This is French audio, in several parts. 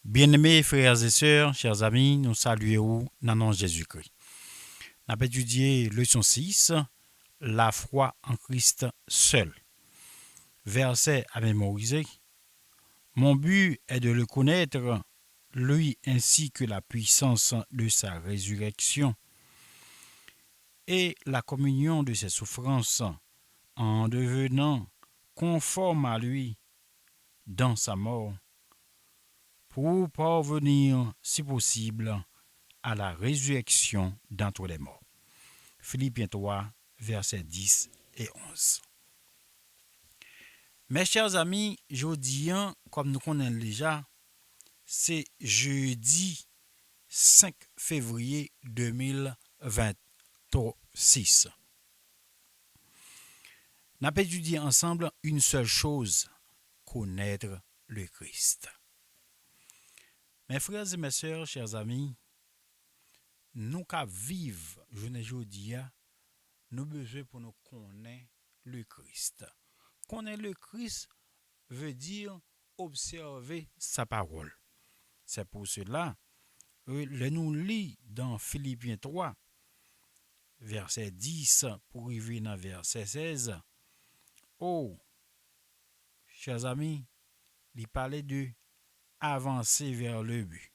Bien-aimés frères et sœurs, chers amis, nous saluons dans le nom de Jésus-Christ. Nous avons étudié leçon 6, la foi en Christ seul. Verset à mémoriser. Mon but est de le connaître, lui ainsi que la puissance de sa résurrection et la communion de ses souffrances en devenant conforme à lui dans sa mort pour parvenir, si possible, à la résurrection d'entre les morts. Philippiens 3, versets 10 et 11. Mes chers amis, jeudi, comme nous connaissons déjà, c'est jeudi 5 février 2026. Nous avons étudié ensemble une seule chose, connaître le Christ. Mes frères et mes sœurs, chers amis, nous qui vivons, je ne jeudi, nous besoin pour nous connaître le Christ. Connaître le Christ veut dire observer sa parole. C'est pour cela que nous lit dans Philippiens 3, verset 10 pour arriver dans verset 16. Oh, chers amis, il parlait de avancer vers le but.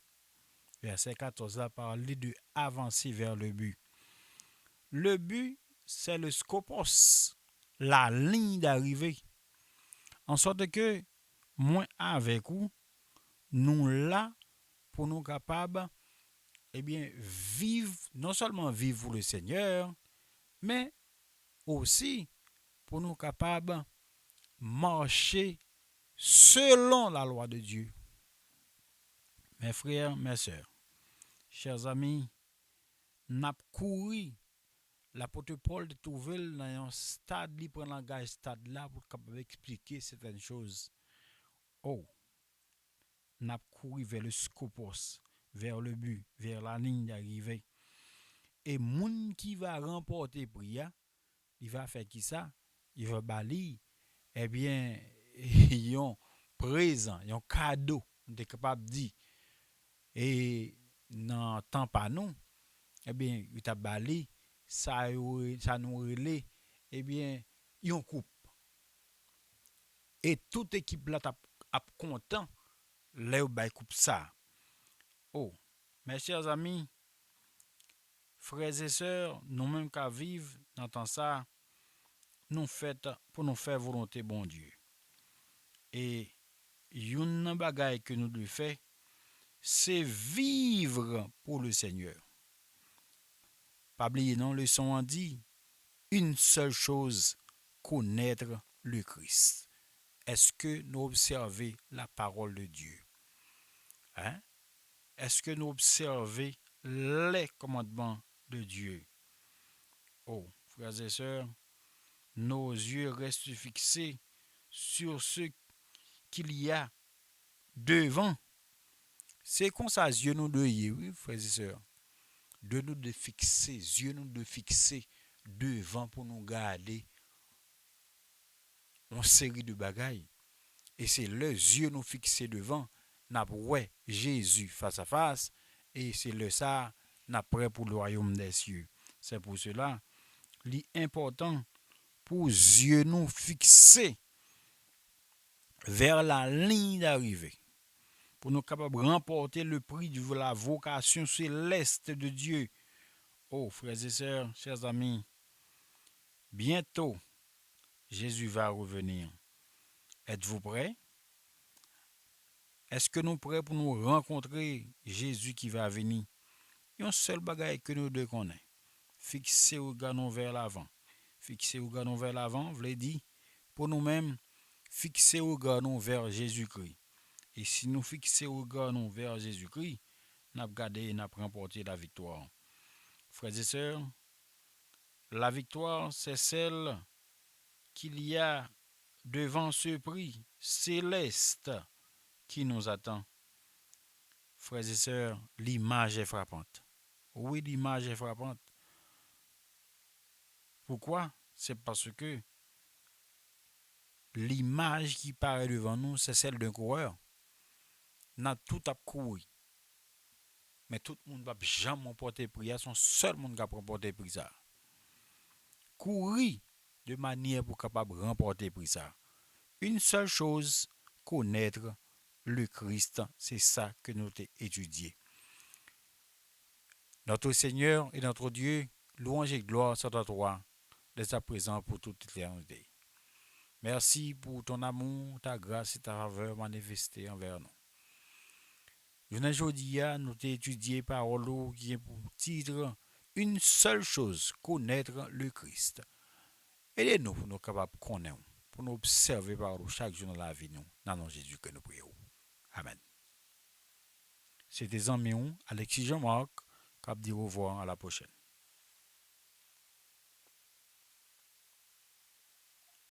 Verset 14 là parlait de avancer vers le but. Le but, c'est le scopos, la ligne d'arrivée. En sorte que, moi avec vous, nous là, pour nous capables, vivre, non seulement vivre pour le Seigneur, mais aussi pour nous capables marcher selon la loi de Dieu. Mes frères, mes sœurs, chers amis, n'a couru l'apôtre Paul de trouver dans un stade, il prend langage stade là pour capable expliquer certaines choses. Oh, n'a couru vers le scopos, vers le but, vers la ligne d'arrivée. Et moun qui va remporter prière, il va faire qui ça? Il va balayer, ils ont présent, ils ont cadeau, on est capable de dire. Et dans temps pas nous, il t'a balayer, ça nous relait, ils ont coupe. Et toute équipe là t'a content, là où coupe ça. Oh, mes chers amis, frères et sœurs, nous-mêmes qui vivons dans temps ça, nous fait pour nous faire volonté bon Dieu. Et une bagaille que nous devons faire, c'est vivre pour le Seigneur. Pas oublier non, le son en dit une seule chose, connaître le Christ. Est-ce que nous observons la parole de Dieu? Hein? Est-ce que nous observons les commandements de Dieu? Oh, frères et sœurs, nos yeux restent fixés sur ce qu'il y a devant. C'est comme ça, Dieu nous doit, oui, frères et sœurs. De nous de fixer, Dieu nous de fixer devant pour nous garder une série de bagailles. Et c'est le yeux nous fixer devant, n'a ouais Jésus face à face, et c'est le ça, n'a prêt pour le royaume des cieux. C'est pour cela, l'important pour yeux nous fixer vers la ligne d'arrivée, pour nous capables de remporter le prix de la vocation céleste de Dieu. Oh, frères et sœurs, chers amis, bientôt, Jésus va revenir. Êtes-vous prêts? Est-ce que nous sommes prêts pour nous rencontrer Jésus qui va venir? Il y a un seul bagage que nous devons connaître. Fixer au regard vers l'avant. Fixer au regard vers l'avant, veut dire, pour nous-mêmes, fixer au regard vers Jésus-Christ. Et si nous fixons au regard vers Jésus-Christ, nous avons gardé et nous avons remporté la victoire. Frères et sœurs, la victoire, c'est celle qu'il y a devant ce prix céleste qui nous attend. Frères et sœurs, l'image est frappante. Oui, l'image est frappante. Pourquoi? C'est parce que l'image qui paraît devant nous, c'est celle d'un coureur. n'a tout à courir. Mais tout le monde va jamais remporter prix. Son seul monde qui a remporté prix ça. Courir de manière pour capable remporter prix ça. Une seule chose, connaître le Christ. C'est ça que nous avons étudié. Notre Seigneur et notre Dieu, louange et gloire sont à toi, dès à présent pour toute l'éternité. Merci pour ton amour, ta grâce et ta faveur manifestée envers nous. Aujourd'hui, nous avons étudié parole qui est pour titre une seule chose, connaître le Christ. Aidez-nous pour nous capables de connaître, pour nous observer par chaque jour dans la vie, nous, dans le nom de Jésus que nous prions. Amen. C'était Zammion, Alexis Jean-Marc, qui dit au revoir à la prochaine.